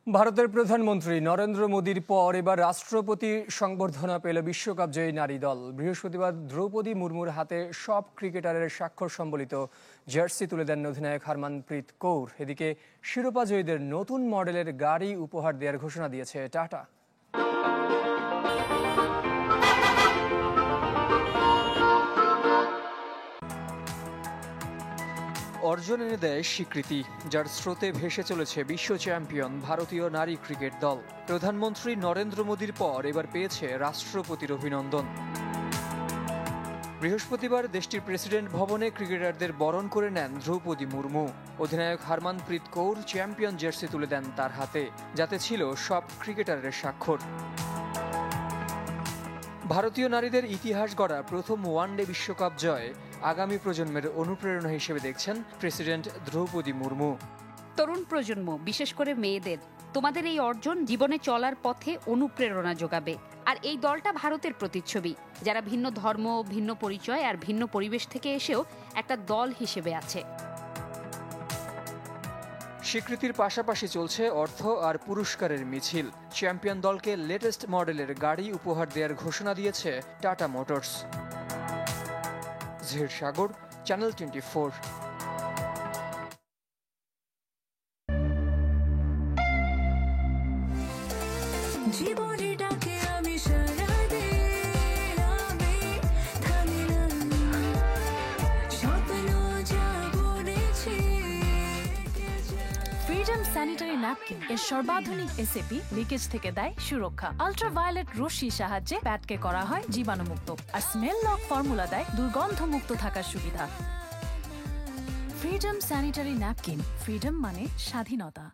ভারতের প্রধানমন্ত্রী নরেন্দ্র মোদীর পর এবার রাষ্ট্রপতি সংবর্ধনা পেল বিশ্বকাপ জয়ী নারী দল। বৃহস্পতিবার দ্রৌপদী মুর্মুর হাতে সব ক্রিকেটারের স্বাক্ষর সম্বলিত জার্সি তুলে দেন অধিনায়ক হরমনপ্রীত কৌর। এদিকে শিরোপা জয়ীদের নতুন মডেলের গাড়ি উপহার দেওয়ার ঘোষণা দিয়েছে টাটা। অর্জন এনে দেয় স্বীকৃতি, যার স্রোতে ভেসে চলেছে বিশ্ব চ্যাম্পিয়ন ভারতীয় নারী ক্রিকেট দল। প্রধানমন্ত্রী নরেন্দ্র মোদীর পর এবার পেয়েছে রাষ্ট্রপতির অভিনন্দন। বৃহস্পতিবার দেশটির প্রেসিডেন্ট ভবনে ক্রিকেটারদের বরণ করে নেন দ্রৌপদী মুর্মু। অধিনায়ক হরমনপ্রীত কৌর চ্যাম্পিয়ন জার্সি তুলে দেন তার হাতে, যাতে ছিল সব ক্রিকেটারের স্বাক্ষর। ভারতীয় নারীদের ইতিহাস গড়া প্রথম ওয়ানডে বিশ্বকাপ জয় আগামী প্রজন্মের অনুপ্রেরণা হিসেবে দেখছেন প্রেসিডেন্ট দ্রৌপদী মুর্মু। তরুণ প্রজন্ম, বিশেষ করে মেয়েদের, তোমাদের এই অর্জন জীবনে চলার পথে অনুপ্রেরণা যোগাবে। আর এই দলটা ভারতের প্রতিচ্ছবি, যারা ভিন্ন ধর্ম, ভিন্ন পরিচয় আর ভিন্ন পরিবেশ থেকে এসেও একটা দল হিসেবে আছে। স্বীকৃতির পাশাপাশি চলছে অর্থ আর পুরস্কারের মিছিল। চ্যাম্পিয়ন দলকে লেটেস্ট মডেলের গাড়ি উপহার দেওয়ার ঘোষণা দিয়েছে টাটা মোটরস। জহির সাগর, চ্যানেল 24। ফ্রিডম স্যানিটারি ন্যাপকিন এর সর্বাধুনিক এসএপি লিকেজ থেকে দেয় সুরক্ষা। আল্ট্রাভায়োলেট রশ্মির সাহায্যে প্যাডকে করা হয় জীবাণুমুক্ত, আর স্মেল লক ফর্মুলা দেয় দুর্গন্ধমুক্ত থাকার সুবিধা। ফ্রিডম স্যানিটারি ন্যাপকিন, ফ্রিডম মানে স্বাধীনতা।